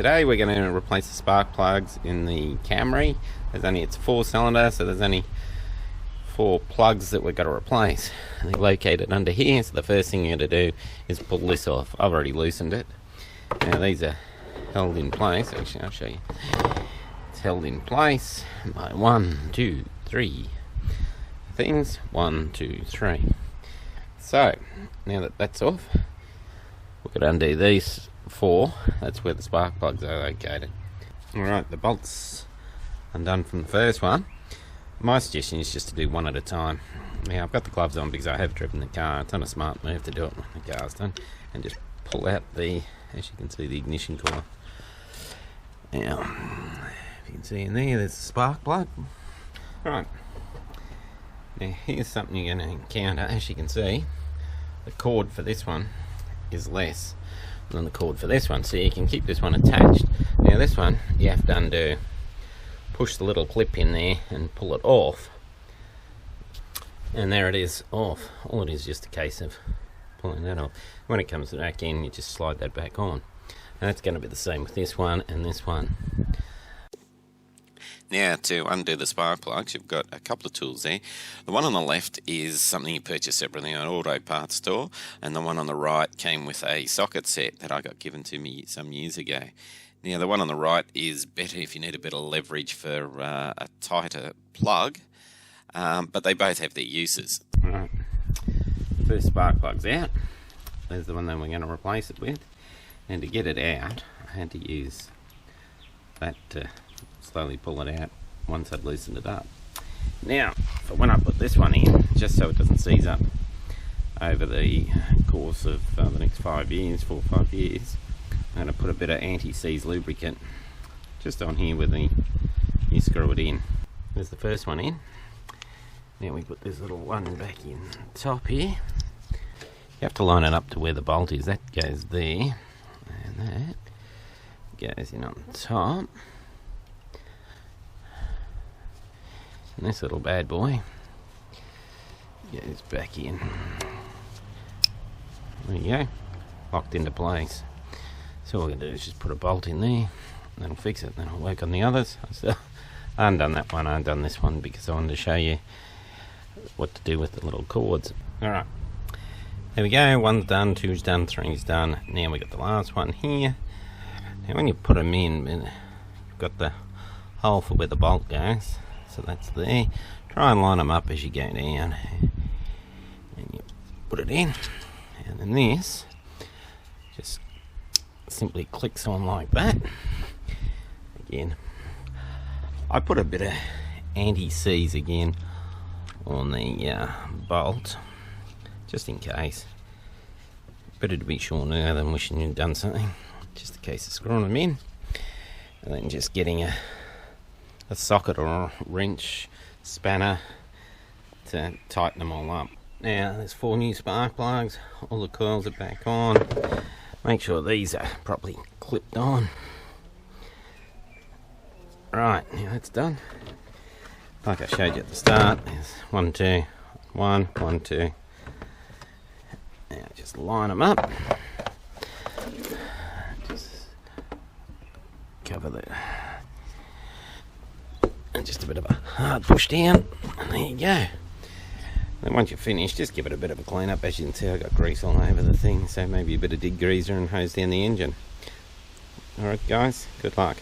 today we're going to replace the spark plugs in the Camry. It's a 4-cylinder, so there's only 4 plugs that we've got to replace. They're located under here, so the first thing you're going to do is pull this off. I've already loosened it. Now these are held in place. Actually, I'll show you. It's held in place by 1, 2, 3 things. 1, 2, 3. So now that that's off, we're going to undo these 4. That's where the spark plugs are located. Alright, the bolts undone from the first one. My suggestion is just to do one at a time. Now I've got the gloves on because I have driven the car. It's not a smart move to do it when the car's done. And just pull out the, as you can see, the ignition coil. Now, if you can see in there, there's the spark plug. Right. Now here's something you're going to encounter. As you can see, the cord for this one is less than the cord for this one, so you can keep this one attached. Now this one you have to undo. Push the little clip in there and pull it off, and there it is off. All it is just a case of pulling that off. When it comes back in, you just slide that back on, and that's going to be the same with this one and this one. Now to undo the spark plugs, you've got a couple of tools there. The one on the left is something you purchase separately at an auto parts store, and the one on the right came with a socket set that I got given to me some years ago. Now the one on the right is better if you need a bit of leverage for a tighter plug, but they both have their uses. Right. First spark plug's out. There's the one that we're going to replace it with, and to get it out I had to use that to slowly pull it out once I'd loosened it up. Now for when I put this one in, just so it doesn't seize up over the course of the next 5 years, 4 or 5 years, I'm going to put a bit of anti-seize lubricant just on here where you screw it in. There's the first one in. Now we put this little one back in top here. You have to line it up to where the bolt is. That goes there, and that goes in on top. And this little bad boy goes back in. There you go, locked into place. So all we're going to do is just put a bolt in there, and that'll fix it. Then I'll work on the others. I haven't done that one, I haven't done this one because I wanted to show you what to do with the little cords. Alright, there we go, 1's done, 2's done, 3's done. Now we got the last one here. Now when you put them in, you've got the hole for where the bolt goes, so that's there. Try and line them up as you go down, and you put it in, and then this just simply clicks on like that. Again, I put a bit of anti-seize again on the bolt just in case. Better to be sure now than wishing you'd done something. Just a case of screwing them in and then just getting a socket or a wrench, spanner to tighten them all up. Now there's 4 new spark plugs, all the coils are back on. Make sure these are properly clipped on. Right, now that's done. Like I showed you at the start, there's 1, 2, 1, 1, 2. Now just line them up. Just cover that. And just a bit of a hard push down. And there you go. Then once you're finished, just give it a bit of a clean up. As you can see, I got grease all over the thing, so maybe a bit of dig greaser and hose down the engine. Alright guys, good luck.